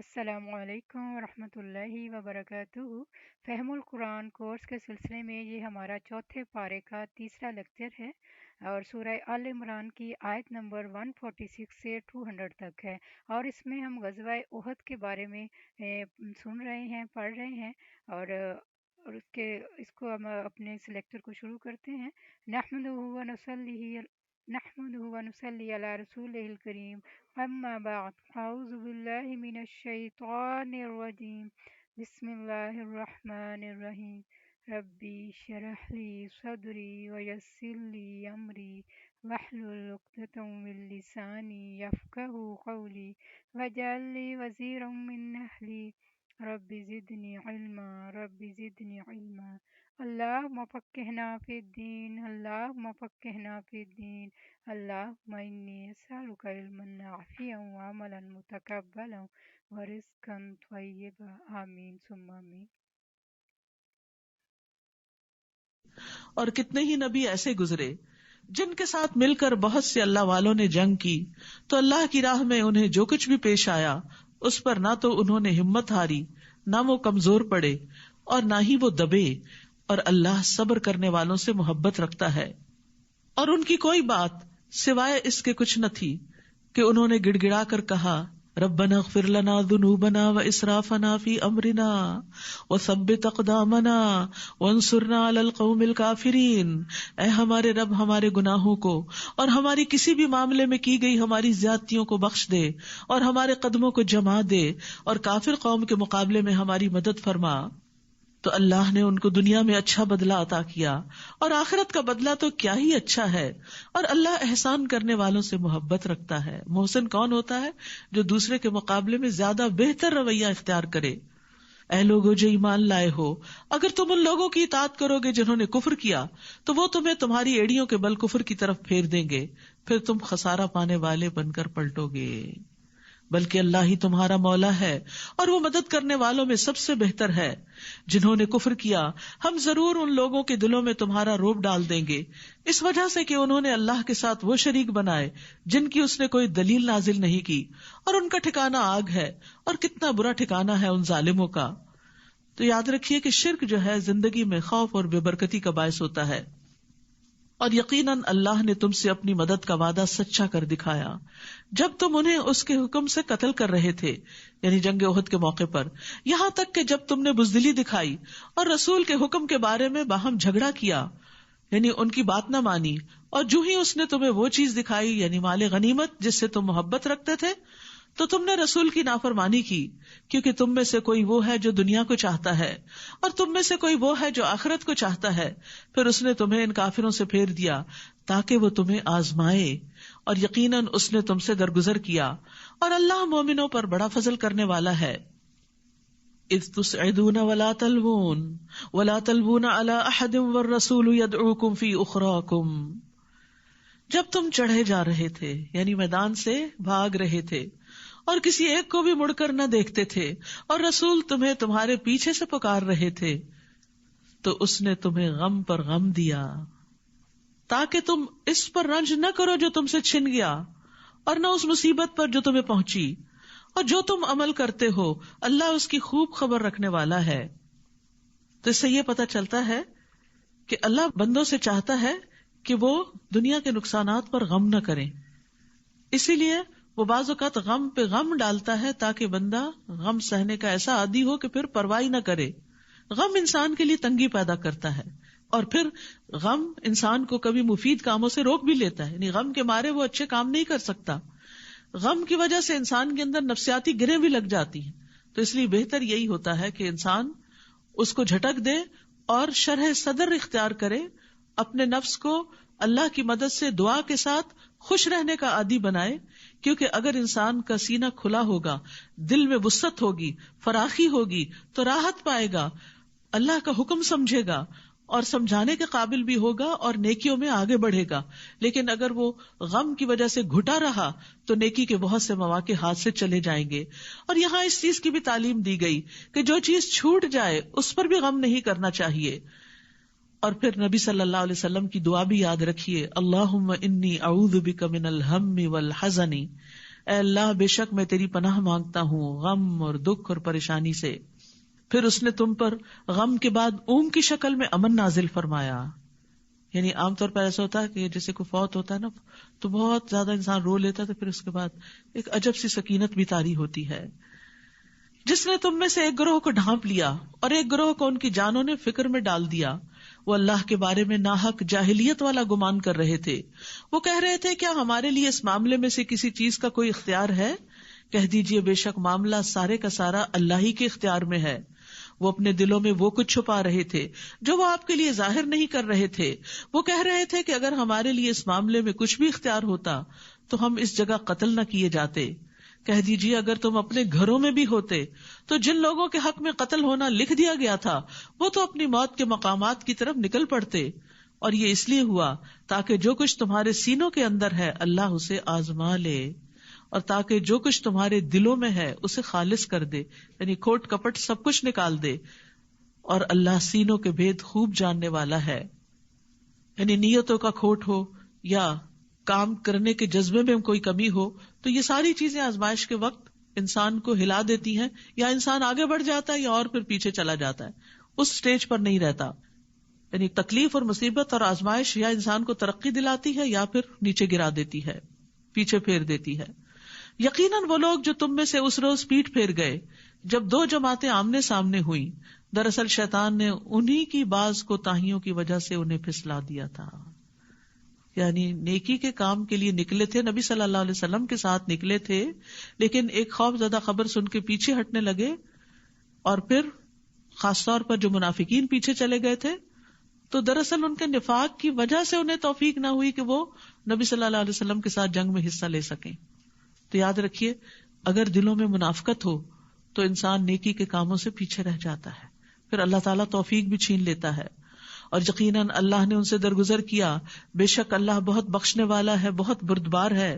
السلام علیکم ورحمۃ اللہ وبرکاتہ۔ فہم القرآن کورس کے سلسلے میں یہ ہمارا چوتھے پارے کا تیسرا لیکچر ہے اور سورہ آل عمران کی آیت نمبر 146 سے 200 تک ہے، اور اس میں ہم غزوہ احد کے بارے میں سن رہے ہیں، پڑھ رہے ہیں، اور اس کو ہم اپنے اس لیکچر کو شروع کرتے ہیں۔ نحمده ونصلي على رسوله الكريم، أما بعد، أعوذ بالله من الشيطان الرجيم، بسم الله الرحمن الرحيم، ربي اشرح لي صدري ويسر لي أمري واحلل عقدة من لساني يفقهوا قولي واجعل لي وزيرا من أهلي رب زدني علما رب زدنی علما۔ اللہم فقہنا فی الدین، اللہم فقہنا فی الدین، اللہم انی اسألک علما نافعا وعملا متقبلا ورزقا طیبا، آمین ثم آمین۔ اور کتنے ہی نبی ایسے گزرے جن کے ساتھ مل کر بہت سے اللہ والوں نے جنگ کی، تو اللہ کی راہ میں انہیں جو کچھ بھی پیش آیا اس پر نہ تو انہوں نے ہمت ہاری، نہ وہ کمزور پڑے اور نہ ہی وہ دبے، اور اللہ صبر کرنے والوں سے محبت رکھتا ہے۔ اور ان کی کوئی بات سوائے اس کے کچھ نہ تھی کہ انہوں نے گڑ گڑا کر کہا، ربنا اغفر لنا ذنوبنا واسرافنا فی امرنا وثبت اقدامنا وانصرنا علی القوم الکافرین۔ اے ہمارے رب، ہمارے گناہوں کو اور ہماری کسی بھی معاملے میں کی گئی ہماری زیادتیوں کو بخش دے، اور ہمارے قدموں کو جما دے، اور کافر قوم کے مقابلے میں ہماری مدد فرما۔ تو اللہ نے ان کو دنیا میں اچھا بدلہ عطا کیا، اور آخرت کا بدلہ تو کیا ہی اچھا ہے، اور اللہ احسان کرنے والوں سے محبت رکھتا ہے۔ محسن کون ہوتا ہے؟ جو دوسرے کے مقابلے میں زیادہ بہتر رویہ اختیار کرے۔ اے لوگو جو ایمان لائے ہو، اگر تم ان لوگوں کی اطاعت کرو گے جنہوں نے کفر کیا، تو وہ تمہیں تمہاری ایڑیوں کے بل کفر کی طرف پھیر دیں گے، پھر تم خسارہ پانے والے بن کر پلٹو گے۔ بلکہ اللہ ہی تمہارا مولا ہے، اور وہ مدد کرنے والوں میں سب سے بہتر ہے۔ جنہوں نے کفر کیا، ہم ضرور ان لوگوں کے دلوں میں تمہارا رعب ڈال دیں گے، اس وجہ سے کہ انہوں نے اللہ کے ساتھ وہ شریک بنائے جن کی اس نے کوئی دلیل نازل نہیں کی، اور ان کا ٹھکانہ آگ ہے، اور کتنا برا ٹھکانہ ہے ان ظالموں کا۔ تو یاد رکھیے کہ شرک جو ہے زندگی میں خوف اور بے برکتی کا باعث ہوتا ہے، اور یقیناً اللہ نے تم سے اپنی مدد کا وعدہ سچا کر دکھایا جب تم انہیں اس کے حکم سے قتل کر رہے تھے، یعنی جنگ احد کے موقع پر، یہاں تک کہ جب تم نے بزدلی دکھائی اور رسول کے حکم کے بارے میں باہم جھگڑا کیا، یعنی ان کی بات نہ مانی، اور جو ہی اس نے تمہیں وہ چیز دکھائی یعنی مال غنیمت جس سے تم محبت رکھتے تھے، تو تم نے رسول کی نافرمانی کی، کیونکہ تم میں سے کوئی وہ ہے جو دنیا کو چاہتا ہے اور تم میں سے کوئی وہ ہے جو آخرت کو چاہتا ہے۔ پھر اس نے تمہیں ان کافروں سے پھیر دیا تاکہ وہ تمہیں آزمائے، اور یقیناً اس نے تم سے درگزر کیا، اور اللہ مومنوں پر بڑا فضل کرنے والا ہے۔ اذ تسعدون ولا تلوون علی احد والرسول يدعوكم فی اخراکم۔ جب تم چڑھے جا رہے تھے، یعنی میدان سے بھاگ رہے تھے، اور کسی ایک کو بھی مڑ کر نہ دیکھتے تھے، اور رسول تمہیں تمہارے پیچھے سے پکار رہے تھے، تو اس نے تمہیں غم پر غم دیا تاکہ تم اس پر رنج نہ کرو جو تم سے چھن گیا، اور نہ اس مصیبت پر جو تمہیں پہنچی، اور جو تم عمل کرتے ہو اللہ اس کی خوب خبر رکھنے والا ہے۔ تو اس سے یہ پتہ چلتا ہے کہ اللہ بندوں سے چاہتا ہے کہ وہ دنیا کے نقصانات پر غم نہ کریں، اسی لیے وہ بعض اوقات غم پہ غم ڈالتا ہے تاکہ بندہ غم سہنے کا ایسا عادی ہو کہ پھر پرواہ نہ کرے۔ غم انسان کے لیے تنگی پیدا کرتا ہے، اور پھر غم انسان کو کبھی مفید کاموں سے روک بھی لیتا ہے، یعنی غم کے مارے وہ اچھے کام نہیں کر سکتا۔ غم کی وجہ سے انسان کے اندر نفسیاتی گرہیں بھی لگ جاتی ہیں، تو اس لیے بہتر یہی ہوتا ہے کہ انسان اس کو جھٹک دے اور شرح صدر اختیار کرے، اپنے نفس کو اللہ کی مدد سے دعا کے ساتھ خوش رہنے کا عادی بنائے، کیونکہ اگر انسان کا سینہ کھلا ہوگا، دل میں وسعت ہوگی، فراخی ہوگی، تو راحت پائے گا، اللہ کا حکم سمجھے گا، اور سمجھانے کے قابل بھی ہوگا، اور نیکیوں میں آگے بڑھے گا۔ لیکن اگر وہ غم کی وجہ سے گھٹا رہا تو نیکی کے بہت سے مواقع ہاتھ سے چلے جائیں گے۔ اور یہاں اس چیز کی بھی تعلیم دی گئی کہ جو چیز چھوٹ جائے اس پر بھی غم نہیں کرنا چاہیے۔ اور پھر نبی صلی اللہ علیہ وسلم کی دعا بھی یاد رکھیے، اللہم انی اعوذ بک من الہم والحزن، اے اللہ بے شک میں تیری پناہ مانگتا ہوں غم اور دکھ اور پریشانی سے. پھر اس نے تم پر غم کے بعد اونگ کی شکل میں امن نازل فرمایا. یعنی عام طور پر ایسا ہوتا ہے کہ جیسے کوئی فوت ہوتا ہے نا تو بہت زیادہ انسان رو لیتا ہے، تو پھر اس کے بعد ایک عجب سی سکینت بھی طاری ہوتی ہے. جس نے تم میں سے ایک گروہ کو ڈھانپ لیا اور ایک گروہ کو ان کی جانوں نے فکر میں ڈال دیا. وہ اللہ کے بارے میں ناحق جاہلیت والا گمان کر رہے تھے. وہ کہہ رہے تھے کیا ہمارے لیے اس معاملے میں سے کسی چیز کا کوئی اختیار ہے؟ کہہ دیجئے بے شک معاملہ سارے کا سارا اللہ ہی کے اختیار میں ہے. وہ اپنے دلوں میں وہ کچھ چھپا رہے تھے جو وہ آپ کے لیے ظاہر نہیں کر رہے تھے. وہ کہہ رہے تھے کہ اگر ہمارے لیے اس معاملے میں کچھ بھی اختیار ہوتا تو ہم اس جگہ قتل نہ کیے جاتے. کہہ دیجئے اگر تم اپنے گھروں میں بھی ہوتے تو جن لوگوں کے حق میں قتل ہونا لکھ دیا گیا تھا وہ تو اپنی موت کے مقامات کی طرف نکل پڑتے. اور یہ اس لیے ہوا تاکہ جو کچھ تمہارے سینوں کے اندر ہے اللہ اسے آزما لے، اور تاکہ جو کچھ تمہارے دلوں میں ہے اسے خالص کر دے، یعنی کھوٹ کپٹ سب کچھ نکال دے. اور اللہ سینوں کے بھید خوب جاننے والا ہے. یعنی نیتوں کا کھوٹ ہو یا کام کرنے کے جذبے میں کوئی کمی ہو تو یہ ساری چیزیں آزمائش کے وقت انسان کو ہلا دیتی ہیں، یا انسان آگے بڑھ جاتا ہے یا اور پھر پیچھے چلا جاتا ہے، اس سٹیج پر نہیں رہتا. یعنی تکلیف اور مصیبت اور آزمائش یا انسان کو ترقی دلاتی ہے یا پھر نیچے گرا دیتی ہے، پیچھے پھیر دیتی ہے. یقیناً وہ لوگ جو تم میں سے اس روز پیٹ پھیر گئے جب دو جماعتیں آمنے سامنے ہوئیں، دراصل شیطان نے انہی کی بعض کوتاہیوں کی وجہ سے انہیں پھسلا دیا تھا. یعنی نیکی کے کام کے لیے نکلے تھے، نبی صلی اللہ علیہ وسلم کے ساتھ نکلے تھے، لیکن ایک خوف زدہ خبر سن کے پیچھے ہٹنے لگے. اور پھر خاص طور پر جو منافقین پیچھے چلے گئے تھے تو دراصل ان کے نفاق کی وجہ سے انہیں توفیق نہ ہوئی کہ وہ نبی صلی اللہ علیہ وسلم کے ساتھ جنگ میں حصہ لے سکیں. تو یاد رکھیے اگر دلوں میں منافقت ہو تو انسان نیکی کے کاموں سے پیچھے رہ جاتا ہے، پھر اللہ تعالیٰ توفیق بھی چھین لیتا ہے. اور یقیناً اللہ نے ان سے درگزر کیا، بے شک اللہ بہت بخشنے والا ہے، بہت بردبار ہے.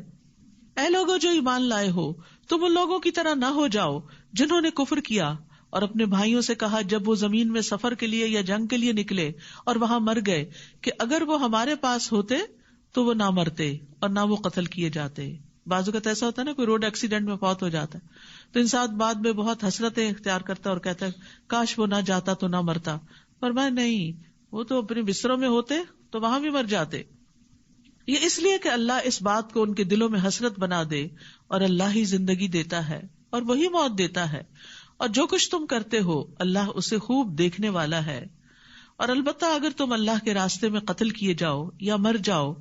اے لوگوں جو ایمان لائے ہو، تم ان لوگوں کی طرح نہ ہو جاؤ جنہوں نے کفر کیا اور اپنے بھائیوں سے کہا جب وہ زمین میں سفر کے لیے یا جنگ کے لیے نکلے اور وہاں مر گئے کہ اگر وہ ہمارے پاس ہوتے تو وہ نہ مرتے اور نہ وہ قتل کیے جاتے. بعض اوقات ایسا ہوتا ہے نا، کوئی روڈ ایکسیڈنٹ میں فوت ہو جاتا ہے تو انسان بعد میں بہت حسرتیں اختیار کرتا ہے اور کہتا ہے کاش وہ نہ جاتا تو نہ مرتا. فرمایا نہیں، وہ تو اپنے بستروں میں ہوتے تو وہاں بھی مر جاتے. یہ اس لیے کہ اللہ اس بات کو ان کے دلوں میں حسرت بنا دے، اور اللہ ہی زندگی دیتا ہے اور وہی موت دیتا ہے، اور جو کچھ تم کرتے ہو اللہ اسے خوب دیکھنے والا ہے. اور البتہ اگر تم اللہ کے راستے میں قتل کیے جاؤ یا مر جاؤ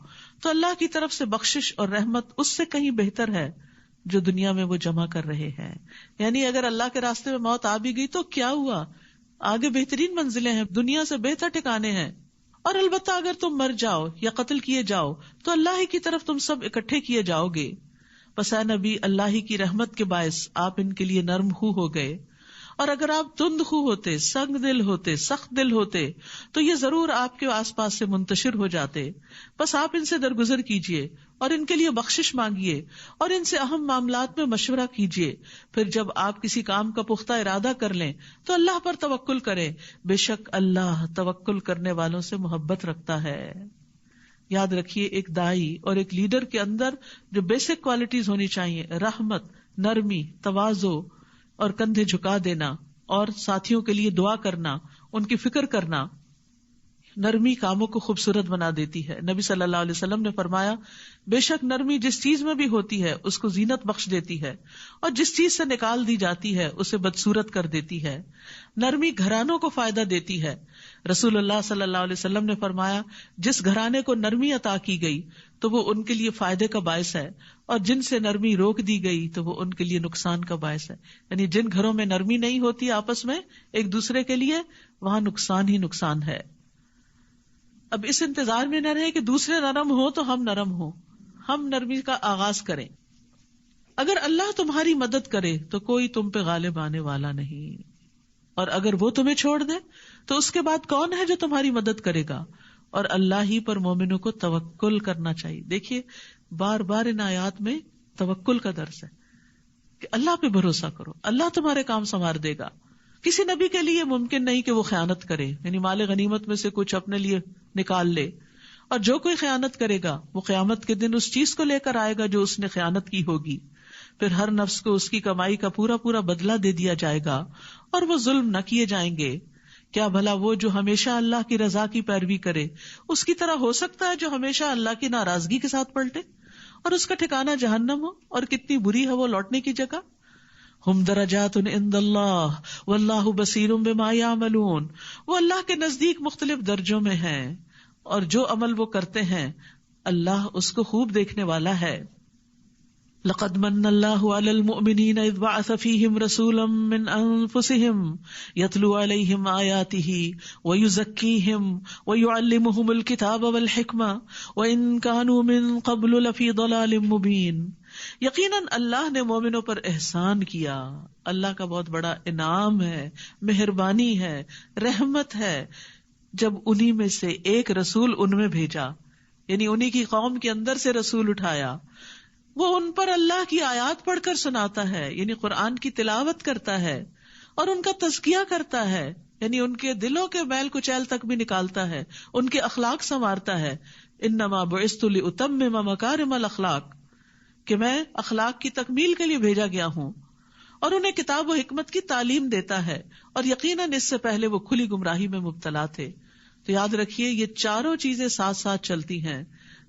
تو اللہ کی طرف سے بخشش اور رحمت اس سے کہیں بہتر ہے جو دنیا میں وہ جمع کر رہے ہیں. یعنی اگر اللہ کے راستے میں موت آ بھی گئی تو کیا ہوا، آگے بہترین منزلیں ہیں، دنیا سے بہتر ٹھکانے ہیں. اور البتہ اگر تم مر جاؤ یا قتل کیے جاؤ تو اللہ ہی کی طرف تم سب اکٹھے کیے جاؤ گے. بس اے نبی اللہ ہی کی رحمت کے باعث آپ ان کے لیے نرم خو ہو گئے، اور اگر آپ تند خو ہوتے، سنگ دل ہوتے، سخت دل ہوتے تو یہ ضرور آپ کے آس پاس سے منتشر ہو جاتے. بس آپ ان سے درگزر کیجئے اور ان کے لیے بخشش مانگیے اور ان سے اہم معاملات میں مشورہ کیجئے. پھر جب آپ کسی کام کا پختہ ارادہ کر لیں تو اللہ پر توکل کریں، بے شک اللہ توکل کرنے والوں سے محبت رکھتا ہے. یاد رکھیے ایک دائی اور ایک لیڈر کے اندر جو بیسک کوالٹیز ہونی چاہیے، رحمت، نرمی، تواضع اور کندھے جھکا دینا اور ساتھیوں کے لیے دعا کرنا، ان کی فکر کرنا. نرمی کاموں کو خوبصورت بنا دیتی ہے. نبی صلی اللہ علیہ وسلم نے فرمایا بے شک نرمی جس چیز میں بھی ہوتی ہے اس کو زینت بخش دیتی ہے، اور جس چیز سے نکال دی جاتی ہے اسے بدصورت کر دیتی ہے. نرمی گھرانوں کو فائدہ دیتی ہے. رسول اللہ صلی اللہ علیہ وسلم نے فرمایا جس گھرانے کو نرمی عطا کی گئی تو وہ ان کے لیے فائدے کا باعث ہے، اور جن سے نرمی روک دی گئی تو وہ ان کے لیے نقصان کا باعث ہے. یعنی جن گھروں میں نرمی نہیں ہوتی آپس میں ایک دوسرے کے لیے، وہاں نقصان ہی نقصان ہے. اب اس انتظار میں نہ رہے کہ دوسرے نرم ہو تو ہم نرم ہو، ہم نرمی کا آغاز کریں. اگر اللہ تمہاری مدد کرے تو کوئی تم پہ غالب آنے والا نہیں، اور اگر وہ تمہیں چھوڑ دے تو اس کے بعد کون ہے جو تمہاری مدد کرے گا. اور اللہ ہی پر مومنوں کو توکل کرنا چاہیے. دیکھیے بار بار ان آیات میں توکل کا درس ہے کہ اللہ پہ بھروسہ کرو، اللہ تمہارے کام سنوار دے گا. کسی نبی کے لیے ممکن نہیں کہ وہ خیانت کرے، یعنی مال غنیمت میں سے کچھ اپنے لیے نکال لے، اور جو کوئی خیانت کرے گا وہ قیامت کے دن اس چیز کو لے کر آئے گا جو اس نے خیانت کی ہوگی. پھر ہر نفس کو اس کی کمائی کا پورا پورا بدلہ دے دیا جائے گا اور وہ ظلم نہ کیے جائیں گے. کیا بھلا وہ جو ہمیشہ اللہ کی رضا کی پیروی کرے اس کی طرح ہو سکتا ہے جو ہمیشہ اللہ کی ناراضگی کے ساتھ پلٹے اور اس کا ٹھکانہ جہنم ہو اور کتنی بری ہے وہ لوٹنے کی جگہ. ہم درجات عند اللہ واللہ بصیر بما یعملون. وہ اللہ کے نزدیک مختلف درجوں میں ہیں اور جو عمل وہ کرتے ہیں اللہ اس کو خوب دیکھنے والا ہے. لقد من اللہ علی المؤمنین اذ بعث فیہم رسولا من انفسہم یتلو علیہم آیاتہ ویزکیہم ویعلمہم الکتاب والحکمہ وان کانوا من قبل لفی ضلال مبین. یقیناً اللہ نے مومنوں پر احسان کیا. اللہ کا بہت بڑا انعام ہے، مہربانی ہے، رحمت ہے جب انہی میں سے ایک رسول ان میں بھیجا، یعنی انہی کی قوم کے اندر سے رسول اٹھایا. وہ ان پر اللہ کی آیات پڑھ کر سناتا ہے، یعنی قرآن کی تلاوت کرتا ہے اور ان کا تزکیہ کرتا ہے، یعنی ان کے دلوں کے میل کچیل تک بھی نکالتا ہے، ان کے اخلاق سنوارتا ہے. انما بعثت لاتمم مکارم الاخلاق، کہ میں اخلاق کی تکمیل کے لیے بھیجا گیا ہوں. اور انہیں کتاب و حکمت کی تعلیم دیتا ہے، اور یقیناً اس سے پہلے وہ کھلی گمراہی میں مبتلا تھے. تو یاد رکھیے یہ چاروں چیزیں ساتھ ساتھ چلتی ہیں،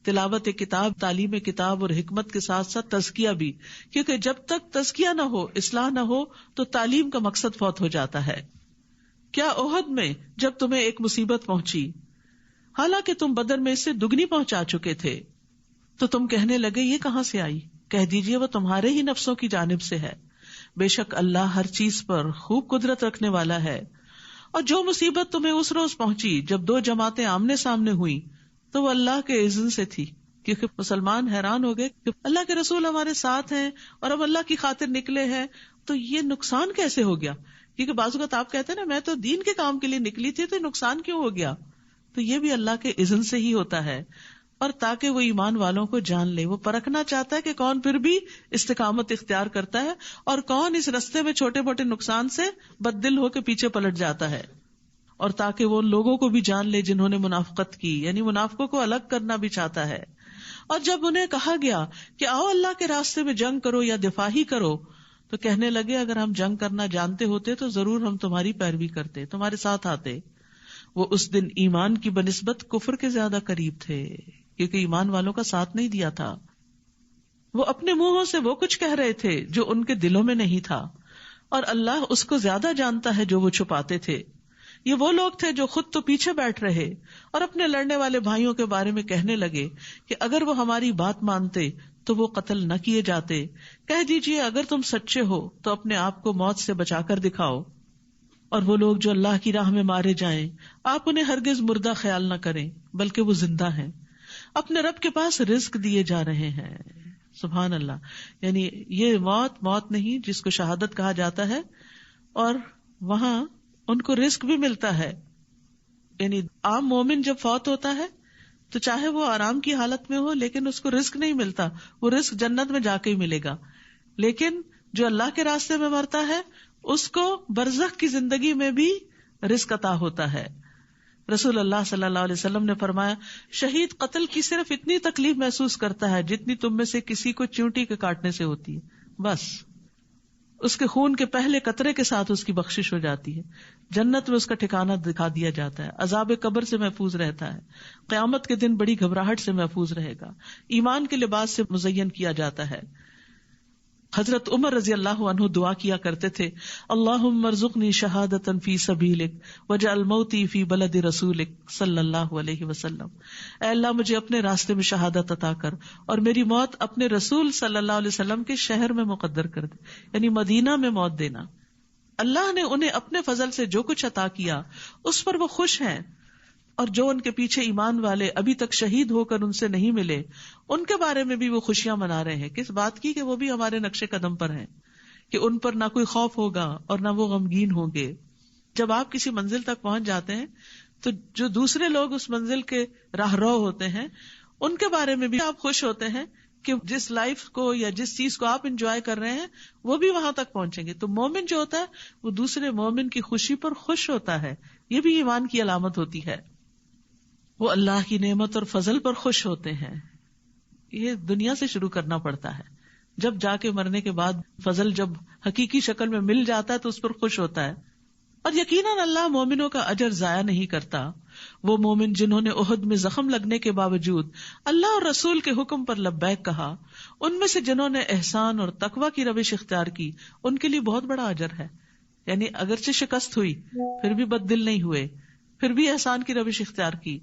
تلاوت کتاب، تعلیم کتاب اور حکمت کے ساتھ ساتھ تزکیہ بھی، کیونکہ جب تک تزکیہ نہ ہو، اصلاح نہ ہو تو تعلیم کا مقصد فوت ہو جاتا ہے. کیا احد میں جب تمہیں ایک مصیبت پہنچی حالانکہ تم بدر میں اس سے دگنی پہنچا چکے تھے تو تم کہنے لگے یہ کہاں سے آئی؟ کہہ دیجئے وہ تمہارے ہی نفسوں کی جانب سے ہے. بے شک اللہ ہر چیز پر خوب قدرت رکھنے والا ہے. اور جو مصیبت تمہیں اس روز پہنچی جب دو جماعتیں آمنے سامنے ہوئی تو وہ اللہ کے اذن سے تھی، کیونکہ مسلمان حیران ہو گئے کہ اللہ کے رسول ہمارے ساتھ ہیں اور اب اللہ کی خاطر نکلے ہیں تو یہ نقصان کیسے ہو گیا؟ کیونکہ بعض اوقات آپ کہتے ہیں نا میں تو دین کے کام کے لیے نکلی تھی تو نقصان کیوں ہو گیا؟ تو یہ بھی اللہ کے اذن سے ہی ہوتا ہے، اور تاکہ وہ ایمان والوں کو جان لے. وہ پرکھنا چاہتا ہے کہ کون پھر بھی استقامت اختیار کرتا ہے اور کون اس رستے میں چھوٹے موٹے نقصان سے بد دل ہو کے پیچھے پلٹ جاتا ہے، اور تاکہ وہ ان لوگوں کو بھی جان لے جنہوں نے منافقت کی، یعنی منافقوں کو الگ کرنا بھی چاہتا ہے. اور جب انہیں کہا گیا کہ آؤ اللہ کے راستے میں جنگ کرو یا دفاع ہی کرو تو کہنے لگے اگر ہم جنگ کرنا جانتے ہوتے تو ضرور ہم تمہاری پیروی کرتے، تمہارے ساتھ آتے. وہ اس دن ایمان کی بنسبت کفر کے زیادہ قریب تھے کیونکہ ایمان والوں کا ساتھ نہیں دیا تھا. وہ اپنے منہوں سے وہ کچھ کہہ رہے تھے جو ان کے دلوں میں نہیں تھا، اور اللہ اس کو زیادہ جانتا ہے جو وہ چھپاتے تھے. یہ وہ لوگ تھے جو خود تو پیچھے بیٹھ رہے اور اپنے لڑنے والے بھائیوں کے بارے میں کہنے لگے کہ اگر وہ ہماری بات مانتے تو وہ قتل نہ کیے جاتے. کہہ دیجئے اگر تم سچے ہو تو اپنے آپ کو موت سے بچا کر دکھاؤ. اور وہ لوگ جو اللہ کی راہ میں مارے جائیں آپ انہیں ہرگز مردہ خیال نہ کریں بلکہ وہ زندہ ہیں، اپنے رب کے پاس رزق دیے جا رہے ہیں. سبحان اللہ. یعنی یہ موت نہیں جس کو شہادت کہا جاتا ہے، اور وہاں ان کو رزق بھی ملتا ہے. یعنی عام مومن جب فوت ہوتا ہے تو چاہے وہ آرام کی حالت میں ہو لیکن اس کو رزق نہیں ملتا، وہ رزق جنت میں جا کے ہی ملے گا. لیکن جو اللہ کے راستے میں مرتا ہے اس کو برزخ کی زندگی میں بھی رزق عطا ہوتا ہے. رسول اللہ صلی اللہ علیہ وسلم نے فرمایا شہید قتل کی صرف اتنی تکلیف محسوس کرتا ہے جتنی تم میں سے کسی کو چیونٹی کے کاٹنے سے ہوتی ہے، بس. اس کے خون کے پہلے قطرے کے ساتھ اس کی بخشش ہو جاتی ہے. جنت میں اس کا ٹھکانہ دکھا دیا جاتا ہے، عذاب قبر سے محفوظ رہتا ہے، قیامت کے دن بڑی گھبراہٹ سے محفوظ رہے گا، ایمان کے لباس سے مزین کیا جاتا ہے. حضرت عمر رضی اللہ عنہ دعا کیا کرتے تھے اللہم ارزقنی شہادتا فی سبیلک واجعل موتی فی بلد رسولک صلی اللہ علیہ وسلم. اے اللہ مجھے اپنے راستے میں شہادت عطا کر اور میری موت اپنے رسول صلی اللہ علیہ وسلم کے شہر میں مقدر کر دے، یعنی مدینہ میں موت دینا. اللہ نے انہیں اپنے فضل سے جو کچھ عطا کیا اس پر وہ خوش ہیں، اور جو ان کے پیچھے ایمان والے ابھی تک شہید ہو کر ان سے نہیں ملے ان کے بارے میں بھی وہ خوشیاں منا رہے ہیں. کس بات کی؟ کہ وہ بھی ہمارے نقش قدم پر ہیں، کہ ان پر نہ کوئی خوف ہوگا اور نہ وہ غمگین ہوں گے. جب آپ کسی منزل تک پہنچ جاتے ہیں تو جو دوسرے لوگ اس منزل کے راہ رو ہوتے ہیں ان کے بارے میں بھی آپ خوش ہوتے ہیں کہ جس لائف کو یا جس چیز کو آپ انجوائے کر رہے ہیں وہ بھی وہاں تک پہنچیں گے. تو مومن جو ہوتا ہے وہ دوسرے مومن کی خوشی پر خوش ہوتا ہے، یہ بھی ایمان کی علامت ہوتی ہے. وہ اللہ کی نعمت اور فضل پر خوش ہوتے ہیں. یہ دنیا سے شروع کرنا پڑتا ہے. جب جا کے مرنے کے بعد فضل جب حقیقی شکل میں مل جاتا ہے تو اس پر خوش ہوتا ہے. اور یقیناً اللہ مومنوں کا اجر ضائع نہیں کرتا. وہ مومن جنہوں نے احد میں زخم لگنے کے باوجود اللہ اور رسول کے حکم پر لبیک کہا، ان میں سے جنہوں نے احسان اور تقوی کی روش اختیار کی، ان کے لیے بہت بڑا اجر ہے. یعنی اگرچہ شکست ہوئی پھر بھی بد دل نہیں ہوئے، پھر بھی احسان کی روش اختیار کی.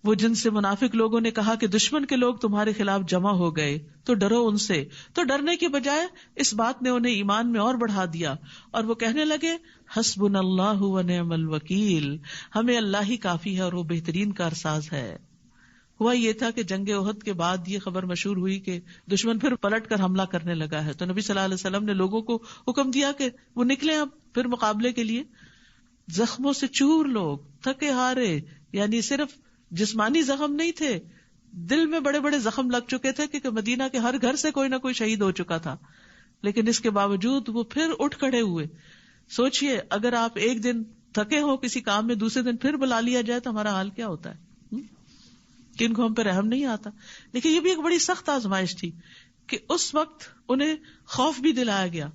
وہ جن سے منافق لوگوں نے کہا کہ دشمن کے لوگ تمہارے خلاف جمع ہو گئے تو ڈرو ان سے، تو ڈرنے کے بجائے اس بات نے انہیں ایمان میں اور بڑھا دیا، اور وہ کہنے لگے حسبنا اللہ ونعم الوکیل، ہمیں اللہ ہی کافی ہے اور وہ بہترین کارساز ہے. ہوا یہ تھا کہ جنگ احد کے بعد یہ خبر مشہور ہوئی کہ دشمن پھر پلٹ کر حملہ کرنے لگا ہے. تو نبی صلی اللہ علیہ وسلم نے لوگوں کو حکم دیا کہ وہ نکلیں اب پھر مقابلے کے لیے. زخموں سے چور لوگ، تھکے ہارے، یعنی صرف جسمانی زخم نہیں تھے، دل میں بڑے بڑے زخم لگ چکے تھے کیونکہ مدینہ کے ہر گھر سے کوئی نہ کوئی شہید ہو چکا تھا. لیکن اس کے باوجود وہ پھر اٹھ کھڑے ہوئے. سوچئے اگر آپ ایک دن تھکے ہو کسی کام میں، دوسرے دن پھر بلا لیا جائے تو ہمارا حال کیا ہوتا ہے؟ کن کو ہم پہ رحم نہیں آتا. لیکن یہ بھی ایک بڑی سخت آزمائش تھی کہ اس وقت انہیں خوف بھی دلایا گیا،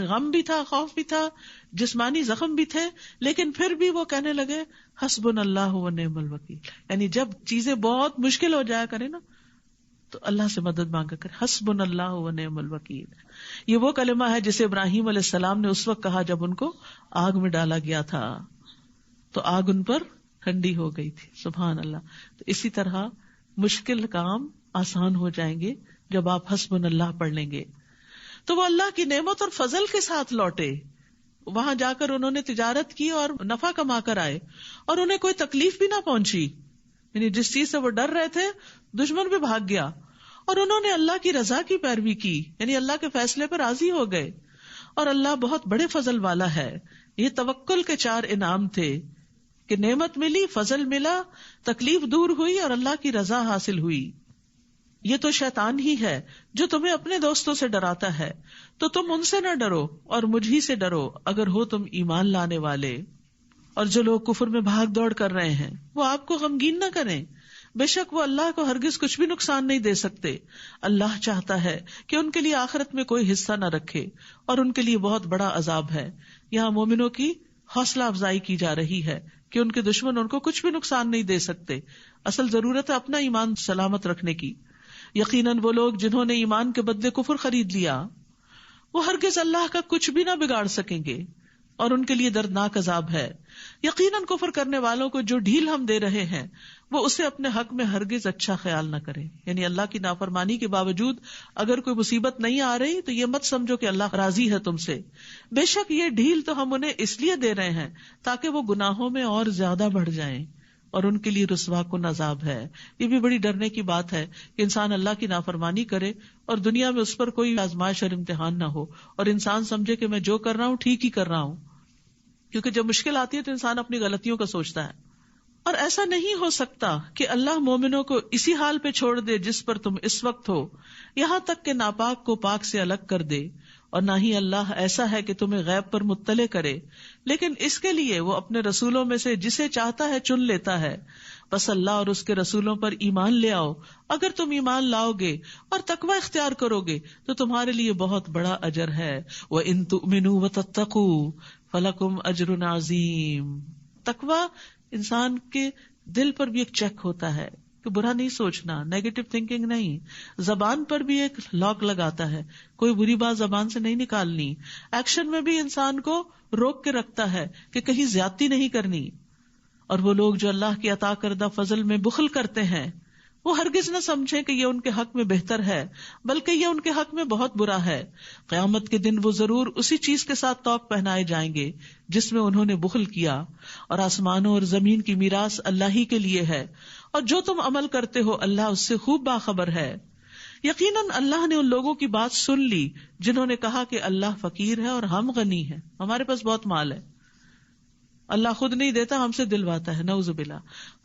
غم بھی تھا، خوف بھی تھا، جسمانی زخم بھی تھے، لیکن پھر بھی وہ کہنے لگے حسبنا اللہ ونعم الوکیل. یعنی جب چیزیں بہت مشکل ہو جایا کرے نا تو اللہ سے مدد مانگا کرے، حسبنا اللہ ونعم الوکیل. یہ وہ کلمہ ہے جسے ابراہیم علیہ السلام نے اس وقت کہا جب ان کو آگ میں ڈالا گیا تھا تو آگ ان پر ٹھنڈی ہو گئی تھی. سبحان اللہ. تو اسی طرح مشکل کام آسان ہو جائیں گے جب آپ حسبنا اللہ پڑھ لیں گے. تو وہ اللہ کی نعمت اور فضل کے ساتھ لوٹے. وہاں جا کر انہوں نے تجارت کی اور نفع کما کر آئے اور انہیں کوئی تکلیف بھی نہ پہنچی. یعنی جس چیز سے وہ ڈر رہے تھے دشمن بھی بھاگ گیا، اور انہوں نے اللہ کی رضا کی پیروی کی، یعنی اللہ کے فیصلے پر راضی ہو گئے. اور اللہ بہت بڑے فضل والا ہے. یہ توکل کے 4 انعام تھے کہ نعمت ملی، فضل ملا، تکلیف دور ہوئی اور اللہ کی رضا حاصل ہوئی. یہ تو شیطان ہی ہے جو تمہیں اپنے دوستوں سے ڈراتا ہے، تو تم ان سے نہ ڈرو اور مجھ ہی سے ڈرو اگر ہو تم ایمان لانے والے. اور جو لوگ کفر میں بھاگ دوڑ کر رہے ہیں وہ آپ کو غمگین نہ کریں، بے شک وہ اللہ کو ہرگز کچھ بھی نقصان نہیں دے سکتے. اللہ چاہتا ہے کہ ان کے لیے آخرت میں کوئی حصہ نہ رکھے اور ان کے لیے بہت بڑا عذاب ہے. یہاں مومنوں کی حوصلہ افزائی کی جا رہی ہے کہ ان کے دشمن ان کو کچھ بھی نقصان نہیں دے سکتے. اصل ضرورت ہے اپنا ایمان سلامت رکھنے کی. یقیناً وہ لوگ جنہوں نے ایمان کے بدلے کفر خرید لیا وہ ہرگز اللہ کا کچھ بھی نہ بگاڑ سکیں گے اور ان کے لیے دردناک عذاب ہے. یقیناً کفر کرنے والوں کو جو ڈھیل ہم دے رہے ہیں وہ اسے اپنے حق میں ہرگز اچھا خیال نہ کریں. یعنی اللہ کی نافرمانی کے باوجود اگر کوئی مصیبت نہیں آ رہی تو یہ مت سمجھو کہ اللہ راضی ہے تم سے. بے شک یہ ڈھیل تو ہم انہیں اس لیے دے رہے ہیں تاکہ وہ گناہوں میں اور زیادہ بڑھ جائیں اور ان کے لیے رسوا کن عذاب ہے. یہ بھی بڑی ڈرنے کی بات ہے کہ انسان اللہ کی نافرمانی کرے اور دنیا میں اس پر کوئی آزمائش اور امتحان نہ ہو اور انسان سمجھے کہ میں جو کر رہا ہوں ٹھیک ہی کر رہا ہوں. کیونکہ جب مشکل آتی ہے تو انسان اپنی غلطیوں کا سوچتا ہے. اور ایسا نہیں ہو سکتا کہ اللہ مومنوں کو اسی حال پہ چھوڑ دے جس پر تم اس وقت ہو، یہاں تک کہ ناپاک کو پاک سے الگ کر دے. اور نہ ہی اللہ ایسا ہے کہ تمہیں غیب پر مطلع کرے، لیکن اس کے لیے وہ اپنے رسولوں میں سے جسے چاہتا ہے چن لیتا ہے. بس اللہ اور اس کے رسولوں پر ایمان لے آؤ. اگر تم ایمان لاؤ گے اور تقوی اختیار کرو گے تو تمہارے لیے بہت بڑا اجر ہے. وَإِن تُؤْمِنُوا وَتَتَّقُوا فَلَكُمْ أَجْرٌ عَظِيمٌ. تقوی انسان کے دل پر بھی ایک چیک ہوتا ہے کہ برا نہیں سوچنا، نیگیٹو تھنکنگ نہیں. زبان پر بھی ایک لاک لگاتا ہے، کوئی بری بات زبان سے نہیں نکالنی. ایکشن میں بھی انسان کو روک کے رکھتا ہے کہ کہیں زیادتی نہیں کرنی. اور وہ لوگ جو اللہ کی عطا کردہ فضل میں بخل کرتے ہیں وہ ہرگز نہ سمجھیں کہ یہ ان کے حق میں بہتر ہے، بلکہ یہ ان کے حق میں بہت برا ہے. قیامت کے دن وہ ضرور اسی چیز کے ساتھ توق پہنائے جائیں گے جس میں انہوں نے بخل کیا. اور آسمانوں اور زمین کی میراث اللہ ہی کے لیے ہے، اور جو تم عمل کرتے ہو اللہ اس سے خوب باخبر ہے. یقیناً اللہ نے ان لوگوں کی بات سن لی جنہوں نے کہا کہ اللہ فقیر ہے اور ہم غنی ہیں، ہمارے پاس بہت مال ہے. اللہ خود نہیں دیتا، ہم سے دلواتا ہے، نعوذ باللہ.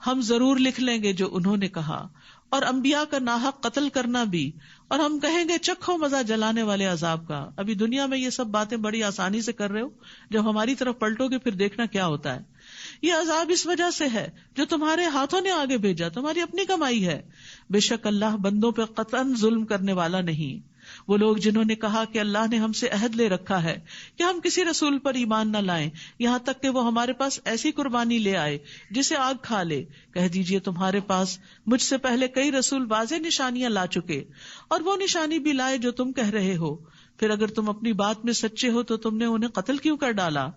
ہم ضرور لکھ لیں گے جو انہوں نے کہا، اور انبیاء کا ناحق قتل کرنا بھی، اور ہم کہیں گے چکھو مزہ جلانے والے عذاب کا. ابھی دنیا میں یہ سب باتیں بڑی آسانی سے کر رہے ہو، جب ہماری طرف پلٹو گے پھر دیکھنا کیا ہوتا ہے. یہ عذاب اس وجہ سے ہے جو تمہارے ہاتھوں نے آگے بھیجا، تمہاری اپنی کمائی ہے. بے شک اللہ بندوں پہ قطعاً ظلم کرنے والا نہیں. وہ لوگ جنہوں نے کہا کہ اللہ نے ہم سے عہد لے رکھا ہے کہ ہم کسی رسول پر ایمان نہ لائیں یہاں تک کہ وہ ہمارے پاس ایسی قربانی لے آئے جسے آگ کھا لے، کہہ دیجئے تمہارے پاس مجھ سے پہلے کئی رسول واضح نشانیاں لا چکے اور وہ نشانی بھی لائے جو تم کہہ رہے ہو، پھر اگر تم اپنی بات میں سچے ہو تو تم نے انہیں قتل کیوں کر ڈالا؟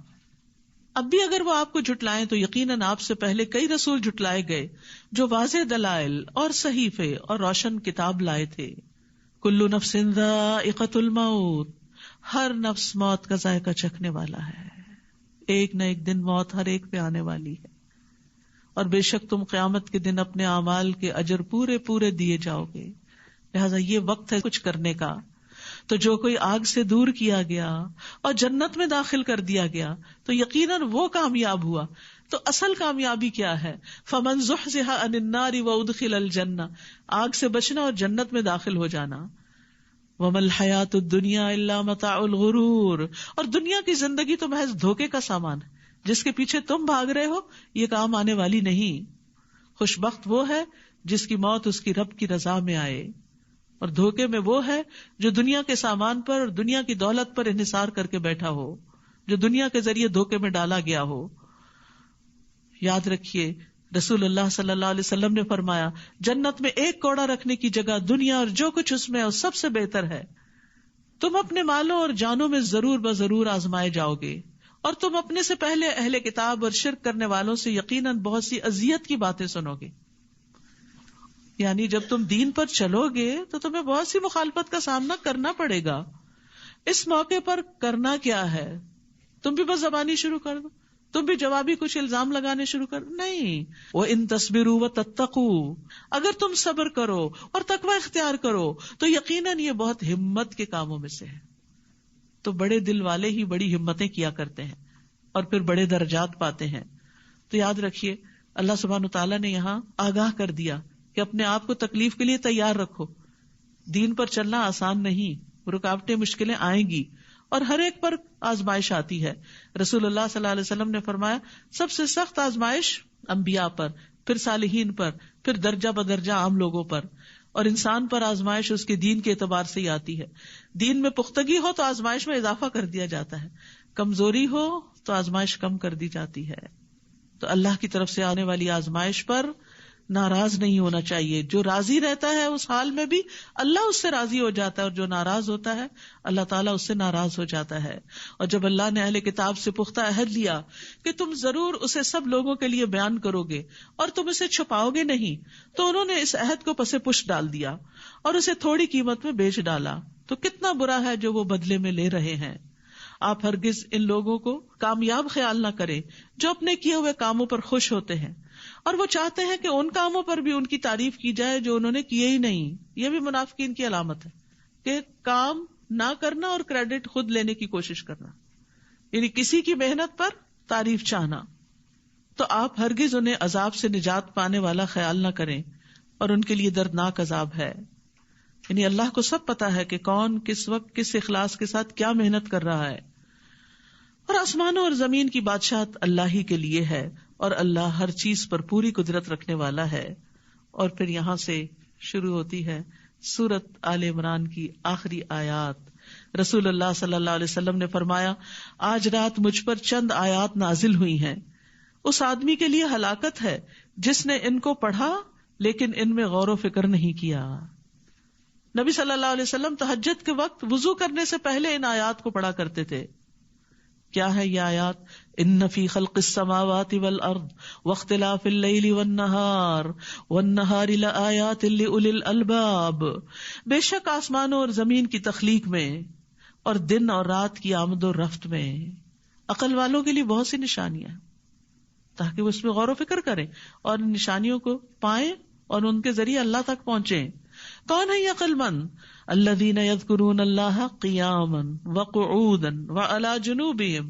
اب بھی اگر وہ آپ کو جھٹلائیں تو یقیناً آپ سے پہلے کئی رسول جھٹلائے گئے جو واضح دلائل اور صحیفے اور روشن کتاب لائے تھے۔ کل نفس ذائقۃ الموت، ہر نفس موت کا ذائقہ چکھنے والا ہے، ایک نہ ایک دن موت ہر ایک پہ آنے والی ہے، اور بے شک تم قیامت کے دن اپنے اعمال کے اجر پورے پورے دیے جاؤ گے، لہذا یہ وقت ہے کچھ کرنے کا۔ تو جو کوئی آگ سے دور کیا گیا اور جنت میں داخل کر دیا گیا تو یقیناً وہ کامیاب ہوا۔ تو اصل کامیابی کیا ہے؟ فمن زحزح عن النار وادخل الجنہ، آگ سے بچنا اور جنت میں داخل ہو جانا۔ وما الحیاۃ الدنیا الا متاع الغرور، اور دنیا کی زندگی تو محض دھوکے کا سامان ہے، جس کے پیچھے تم بھاگ رہے ہو یہ کام آنے والی نہیں۔ خوش بخت وہ ہے جس کی موت اس کی رب کی رضا میں آئے، اور دھوکے میں وہ ہے جو دنیا کے سامان پر اور دنیا کی دولت پر انحصار کر کے بیٹھا ہو، جو دنیا کے ذریعے دھوکے میں ڈالا گیا ہو۔ یاد رکھیے رسول اللہ صلی اللہ علیہ وسلم نے فرمایا جنت میں ایک کوڑا رکھنے کی جگہ دنیا اور جو کچھ اس میں سب سے بہتر ہے۔ تم اپنے مالوں اور جانوں میں ضرور بضرور آزمائے جاؤ گے، اور تم اپنے سے پہلے اہل کتاب اور شرک کرنے والوں سے یقیناً بہت سی اذیت کی باتیں سنو گے۔ یعنی جب تم دین پر چلو گے تو تمہیں بہت سی مخالفت کا سامنا کرنا پڑے گا۔ اس موقع پر کرنا کیا ہے؟ تم بھی بس زبانی شروع کر دو، تم بھی جوابی کچھ الزام لگانے شروع کر دو؟ نہیں، وَإِن تَصْبِرُوا وَتَتَّقُوا، اگر تم صبر کرو اور تقوی اختیار کرو تو یقیناً یہ بہت ہمت کے کاموں میں سے ہے۔ تو بڑے دل والے ہی بڑی ہمتیں کیا کرتے ہیں اور پھر بڑے درجات پاتے ہیں۔ تو یاد رکھیے اللہ سبحانہ وتعالیٰ نے یہاں آگاہ کر دیا کہ اپنے آپ کو تکلیف کے لیے تیار رکھو۔ دین پر چلنا آسان نہیں، رکاوٹیں مشکلیں آئیں گی اور ہر ایک پر آزمائش آتی ہے۔ رسول اللہ صلی اللہ علیہ وسلم نے فرمایا سب سے سخت آزمائش انبیاء پر، پھر صالحین پر، پھر درجہ بدرجہ عام لوگوں پر، اور انسان پر آزمائش اس کے دین کے اعتبار سے ہی آتی ہے۔ دین میں پختگی ہو تو آزمائش میں اضافہ کر دیا جاتا ہے، کمزوری ہو تو آزمائش کم کر دی جاتی ہے۔ تو اللہ کی طرف سے آنے والی آزمائش پر ناراض نہیں ہونا چاہیے۔ جو راضی رہتا ہے اس حال میں بھی اللہ اس سے راضی ہو جاتا ہے، اور جو ناراض ہوتا ہے اللہ تعالیٰ اس سے ناراض ہو جاتا ہے۔ اور جب اللہ نے اہل کتاب سے پختہ عہد لیا کہ تم ضرور اسے سب لوگوں کے لیے بیان کرو گے اور تم اسے چھپاؤ گے نہیں، تو انہوں نے اس عہد کو پس پش ڈال دیا اور اسے تھوڑی قیمت میں بیچ ڈالا۔ تو کتنا برا ہے جو وہ بدلے میں لے رہے ہیں۔ آپ ہرگز ان لوگوں کو کامیاب خیال نہ کریں جو اپنے کیے ہوئے کاموں پر خوش ہوتے ہیں اور وہ چاہتے ہیں کہ ان کاموں پر بھی ان کی تعریف کی جائے جو انہوں نے کیے ہی نہیں۔ یہ بھی منافقین کی علامت ہے کہ کام نہ کرنا اور کریڈٹ خود لینے کی کوشش کرنا، یعنی کسی کی محنت پر تعریف چاہنا۔ تو آپ ہرگز انہیں عذاب سے نجات پانے والا خیال نہ کریں، اور ان کے لیے دردناک عذاب ہے۔ یعنی اللہ کو سب پتا ہے کہ کون کس وقت کس اخلاص کے ساتھ کیا محنت کر رہا ہے۔ اور آسمانوں اور زمین کی بادشاہت اللہ ہی کے لیے ہے، اور اللہ ہر چیز پر پوری قدرت رکھنے والا ہے۔ اور پھر یہاں سے شروع ہوتی ہے سورۃ آل عمران کی آخری آیات۔ رسول اللہ صلی اللہ علیہ وسلم نے فرمایا آج رات مجھ پر چند آیات نازل ہوئی ہیں، اس آدمی کے لیے ہلاکت ہے جس نے ان کو پڑھا لیکن ان میں غور و فکر نہیں کیا۔ نبی صلی اللہ علیہ وسلم تہجد کے وقت وضو کرنے سے پہلے ان آیات کو پڑھا کرتے تھے۔ کیا ہے یہ آیات؟ ان فی خلق السماوات والارض واختلاف اللیل والنہار لآیات لأولی الالباب، بے شک آسمانوں اور زمین کی تخلیق میں اور دن اور رات کی آمد و رفت میں عقل والوں کے لیے بہت سی نشانیاں، تاکہ وہ اس میں غور و فکر کریں اور ان نشانیوں کو پائیں اور ان کے ذریعے اللہ تک پہنچیں۔ کون ہے یہ عقل مند؟ الذین یذکرون اللہ قیاما وقعودا وعلی جنوبہم،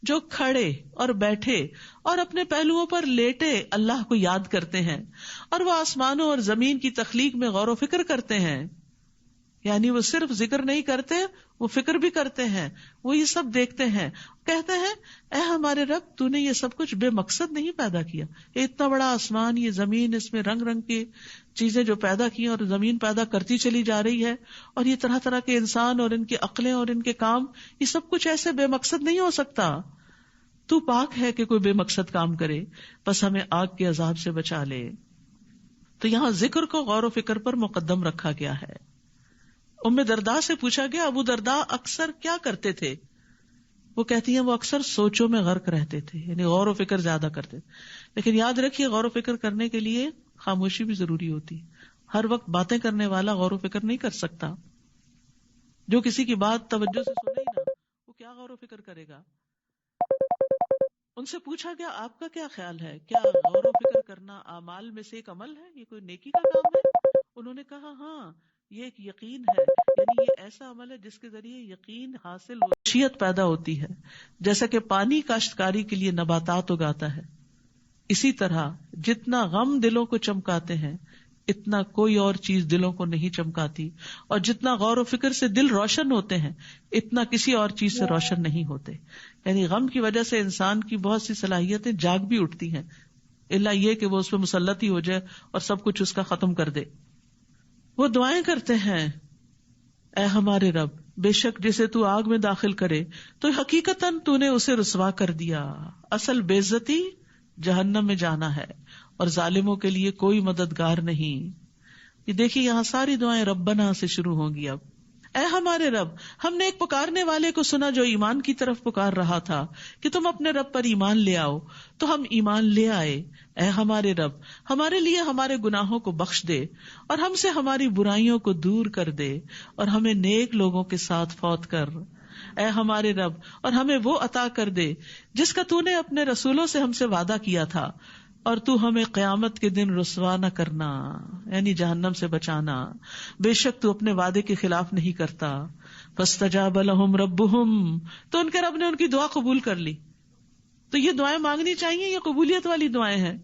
جو کھڑے اور بیٹھے اور اپنے پہلوؤں پر لیٹے اللہ کو یاد کرتے ہیں، اور وہ آسمانوں اور زمین کی تخلیق میں غور و فکر کرتے ہیں۔ یعنی وہ صرف ذکر نہیں کرتے، وہ فکر بھی کرتے ہیں، وہ یہ سب دیکھتے ہیں، کہتے ہیں اے ہمارے رب تو نے یہ سب کچھ بے مقصد نہیں پیدا کیا، یہ اتنا بڑا آسمان، یہ زمین، اس میں رنگ رنگ کی چیزیں جو پیدا کی اور زمین پیدا کرتی چلی جا رہی ہے، اور یہ طرح طرح کے انسان اور ان کی عقلیں اور ان کے کام، یہ سب کچھ ایسے بے مقصد نہیں ہو سکتا، تو پاک ہے کہ کوئی بے مقصد کام کرے، بس ہمیں آگ کے عذاب سے بچا لے۔ تو یہاں ذکر کو غور و فکر پر مقدم رکھا گیا ہے۔ ام درداء سے پوچھا گیا ابو درداء اکثر کیا کرتے تھے؟ وہ کہتی ہیں وہ اکثر سوچوں میں غرق رہتے تھے، یعنی غور و فکر زیادہ کرتے تھے۔ لیکن یاد رکھیے غور و فکر کرنے کے لیے خاموشی بھی ضروری ہوتی ہے۔ ہر وقت باتیں کرنے والا غور و فکر نہیں کر سکتا۔ جو کسی کی بات توجہ سے سنے ہی نہ، وہ کیا غور و فکر کرے گا؟ ان سے پوچھا گیا آپ کا کیا خیال ہے، کیا غور و فکر کرنا اعمال میں سے ایک عمل ہے، یہ کوئی نیکی کا کام ہے؟ انہوں نے کہا ہاں، یہ ایک یقین ہے، یعنی یہ ایسا عمل ہے جس کے ذریعے یقین حاصل خشیت پیدا ہوتی ہے، جیسا کہ پانی کاشتکاری کے لیے نباتات اگاتا ہے، اسی طرح جتنا غم دلوں کو چمکاتے ہیں اتنا کوئی اور چیز دلوں کو نہیں چمکاتی، اور جتنا غور و فکر سے دل روشن ہوتے ہیں اتنا کسی اور چیز سے روشن نہیں ہوتے۔ یعنی غم کی وجہ سے انسان کی بہت سی صلاحیتیں جاگ بھی اٹھتی ہیں، الا یہ کہ وہ اس پہ مسلط ہی ہو جائے اور سب کچھ اس کا ختم کر دے۔ وہ دعائیں کرتے ہیں اے ہمارے رب بے شک جسے تو آگ میں داخل کرے تو حقیقتاً تو نے اسے رسوا کر دیا، اصل بے عزتی جہنم میں جانا ہے اور ظالموں کے لیے کوئی مددگار نہیں۔ یہ دیکھیے یہاں ساری دعائیں ربنا سے شروع ہوں گی۔ اب اے ہمارے رب، ہم نے ایک پکارنے والے کو سنا جو ایمان کی طرف پکار رہا تھا کہ تم اپنے رب پر ایمان لے آؤ، تو ہم ایمان لے آئے۔ اے ہمارے رب، ہمارے لیے ہمارے گناہوں کو بخش دے اور ہم سے ہماری برائیوں کو دور کر دے اور ہمیں نیک لوگوں کے ساتھ فوت کر۔ اے ہمارے رب، اور ہمیں وہ عطا کر دے جس کا تو نے اپنے رسولوں سے ہم سے وعدہ کیا تھا، اور تو ہمیں قیامت کے دن رسوا نہ کرنا، یعنی جہنم سے بچانا، بے شک تو اپنے وعدے کے خلاف نہیں کرتا۔ فاستجاب لهم ربهم، تو ان کے رب نے ان کی دعا قبول کر لی۔ تو یہ دعائیں مانگنی چاہیے، یہ قبولیت والی دعائیں ہیں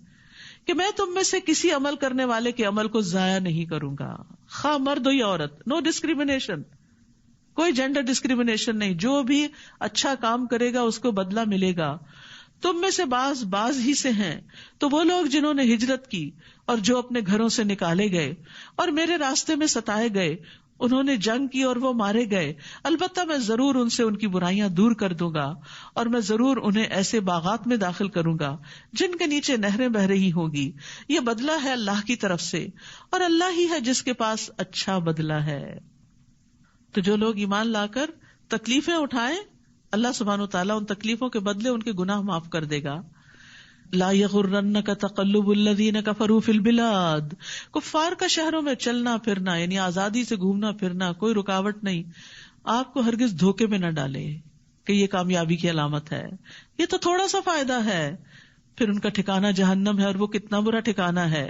کہ میں تم میں سے کسی عمل کرنے والے کے عمل کو ضائع نہیں کروں گا، خواہ مرد ہو یا عورت، نو ڈسکریمنیشن، کوئی جینڈر ڈسکریمنیشن نہیں، جو بھی اچھا کام کرے گا اس کو بدلہ ملے گا۔ تم میں سے باز ہی سے ہیں تو وہ لوگ جنہوں نے ہجرت کی اور جو اپنے گھروں سے نکالے گئے اور میرے راستے میں ستائے گئے، انہوں نے جنگ کی اور وہ مارے گئے، البتہ میں ضرور ان سے ان کی برائیاں دور کر دوں گا، اور میں ضرور انہیں ایسے باغات میں داخل کروں گا جن کے نیچے نہریں بہ رہی ہوں گی۔ یہ بدلہ ہے اللہ کی طرف سے، اور اللہ ہی ہے جس کے پاس اچھا بدلہ ہے۔ تو جو لوگ ایمان لا کر تکلیفیں اٹھائیں، اللہ سبحانہ وتعالیٰ ان تکلیفوں کے بدلے ان کے گناہ معاف کر دے گا۔ لا یغرنک تقلب الذین کفروا فی البلاد، کفار کا شہروں میں چلنا پھرنا، یعنی آزادی سے گھومنا پھرنا، کوئی رکاوٹ نہیں، آپ کو ہرگز دھوکے میں نہ ڈالے کہ یہ کامیابی کی علامت ہے، یہ تو تھوڑا سا فائدہ ہے، پھر ان کا ٹھکانہ جہنم ہے، اور وہ کتنا برا ٹھکانہ ہے۔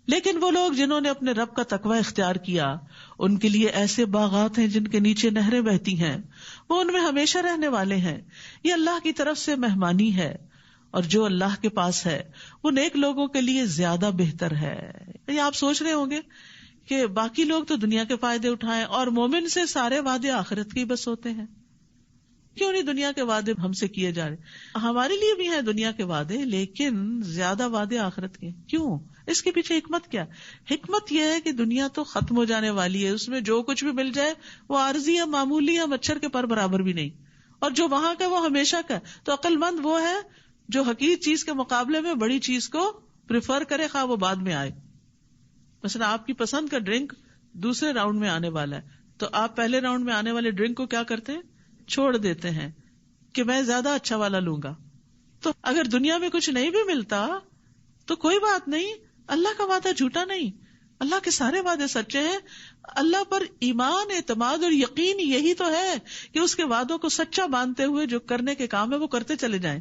لیکن وہ لوگ جنہوں نے اپنے رب کا تقوی اختیار کیا، ان کے لیے ایسے باغات ہیں جن کے نیچے نہریں بہتی ہیں، وہ ان میں ہمیشہ رہنے والے ہیں، یہ اللہ کی طرف سے مہمانی ہے، اور جو اللہ کے پاس ہے وہ نیک لوگوں کے لیے زیادہ بہتر ہے۔ یہ آپ سوچ رہے ہوں گے کہ باقی لوگ تو دنیا کے فائدے اٹھائیں اور مومن سے سارے وعدے آخرت کے بس ہوتے ہیں، کیوں نہیں دنیا کے وعدے ہم سے کیے جا رہے؟ ہمارے لیے بھی ہیں دنیا کے وعدے، لیکن زیادہ وعدے آخرت کے، کیوں؟ اس کے پیچھے حکمت کیا؟ حکمت یہ ہے کہ دنیا تو ختم ہو جانے والی ہے، اس میں جو کچھ بھی مل جائے وہ عارضی یا معمولی یا مچھر کے پر برابر بھی نہیں، اور جو وہاں کا وہ ہمیشہ کا۔ تو عقل مند وہ ہے جو حقیقی چیز کے مقابلے میں بڑی چیز کو پریفر کرے، خواہ وہ بعد میں آئے۔ مثلا آپ کی پسند کا ڈرنک دوسرے راؤنڈ میں آنے والا ہے، تو آپ پہلے راؤنڈ میں آنے والے ڈرنک کو کیا کرتے ہیں؟ چھوڑ دیتے ہیں کہ میں زیادہ اچھا والا لوں گا۔ تو اگر دنیا میں کچھ نہیں بھی ملتا تو کوئی بات نہیں، اللہ کا وعدہ جھوٹا نہیں، اللہ کے سارے وعدے سچے ہیں۔ اللہ پر ایمان، اعتماد اور یقین یہی تو ہے کہ اس کے وعدوں کو سچا مانتے ہوئے جو کرنے کے کام ہے وہ کرتے چلے جائیں،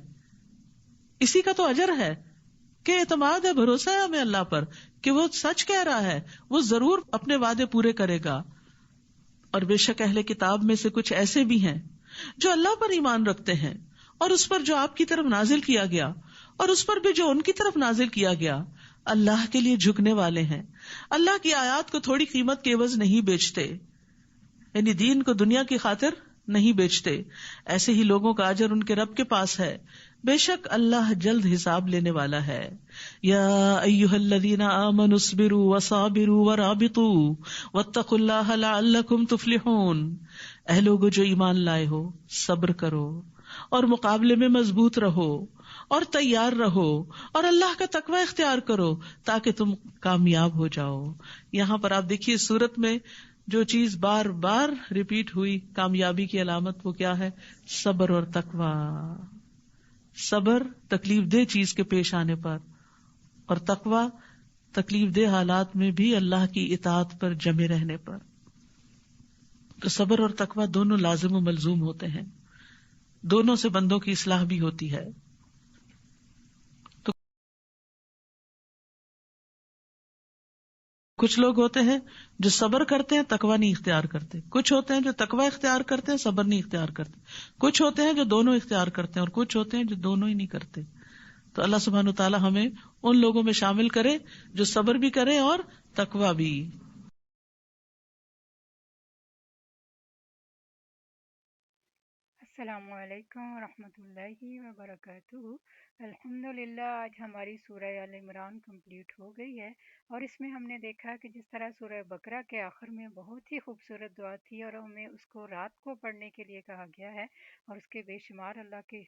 اسی کا تو اجر ہے کہ اعتماد ہے، بھروسہ ہے ہمیں اللہ پر کہ وہ سچ کہہ رہا ہے، وہ ضرور اپنے وعدے پورے کرے گا۔ اور بے شک اہل کتاب میں سے کچھ ایسے بھی ہیں جو اللہ پر ایمان رکھتے ہیں اور اس پر جو آپ کی طرف نازل کیا گیا اور اس پر بھی جو ان کی طرف نازل کیا گیا، اللہ کے لیے جھکنے والے ہیں، اللہ کی آیات کو تھوڑی قیمت کے عوض نہیں بیچتے، یعنی دین کو دنیا کی خاطر نہیں بیچتے. ایسے ہی لوگوں کا اجر ان کے رب کے پاس ہے، بے شک اللہ جلد حساب لینے والا ہے. یا ایھا الذین آمنوا اصبروا وصابروا ورابطوا واتقوا اللہ لعلکم تفلحون. اے لوگو جو ایمان لائے ہو، صبر کرو اور مقابلے میں مضبوط رہو اور تیار رہو اور اللہ کا تقوی اختیار کرو تاکہ تم کامیاب ہو جاؤ. یہاں پر آپ دیکھیے سورت میں جو چیز بار بار ریپیٹ ہوئی کامیابی کی علامت، وہ کیا ہے؟ صبر اور تقوی. صبر تکلیف دہ چیز کے پیش آنے پر، اور تقوی تکلیف دہ حالات میں بھی اللہ کی اطاعت پر جمے رہنے پر. تو صبر اور تقوی دونوں لازم و ملزوم ہوتے ہیں، دونوں سے بندوں کی اصلاح بھی ہوتی ہے. تو کچھ لوگ ہوتے ہیں جو صبر کرتے ہیں تقوی نہیں اختیار کرتے، کچھ ہوتے ہیں جو تقوی اختیار کرتے ہیں صبر نہیں اختیار کرتے، کچھ ہوتے ہیں جو دونوں اختیار کرتے ہیں اور کچھ ہوتے ہیں جو دونوں ہی نہیں کرتے. تو اللہ سبحانہ وتعالی ہمیں ان لوگوں میں شامل کرے جو صبر بھی کرے اور تقوی بھی. السلام علیکم ورحمۃ اللہ وبرکاتہ. الحمد للہ آج ہماری سورہ آل عمران کمپلیٹ ہو گئی ہے، اور اس میں ہم نے دیکھا کہ جس طرح سورہ بقرہ کے آخر میں بہت ہی خوبصورت دعا تھی، اور ہمیں اس کو رات کو پڑھنے کے لیے کہا گیا ہے، اور اس کے بے شمار اللہ کے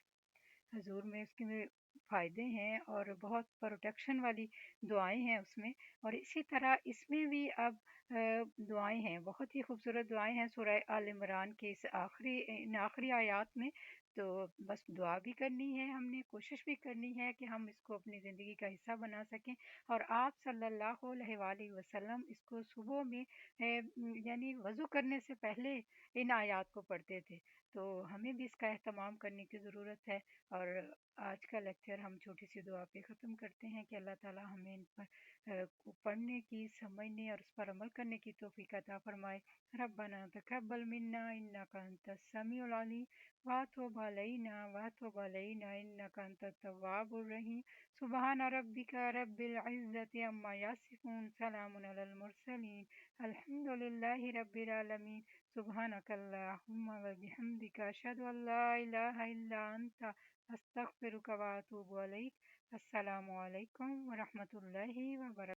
حضور میں اس کے فائدے ہیں، اور بہت پروٹیکشن والی دعائیں ہیں اس میں. اور اسی طرح اس میں بھی اب دعائیں ہیں، بہت ہی خوبصورت دعائیں ہیں سورہ آل عمران کے ان آخری آیات میں. تو بس دعا بھی کرنی ہے، ہم نے کوشش بھی کرنی ہے کہ ہم اس کو اپنی زندگی کا حصہ بنا سکیں. اور آپ صلی اللہ علیہ وآلہ وسلم اس کو صبح میں یعنی وضو کرنے سے پہلے ان آیات کو پڑھتے تھے. تو ہمیں بھی اس کا اہتمام کرنے کی ضرورت ہے. اور آج کا لیکچر ہم چھوٹی سی دعا پہ ختم کرتے ہیں کہ اللہ تعالی ہمیں ان پر کو پڑھنے کی، سمجھنے اور اس پر عمل کرنے کی توفیق عطا فرمائے. ربنا تقبل منا انک انت السمیع العلیم وتب علینا انک انت التواب الرحیم. سبحان ربک رب العزۃ عما یصفون، سلام علی المرسلین، الحمد للہ رب العالمین. سبحانک اللہم وبحمدک، اشہد ان لا الہ الا انت، استغفرک واتوب الیک. السلام علیکم ورحمۃ اللہ وبرکاتہ.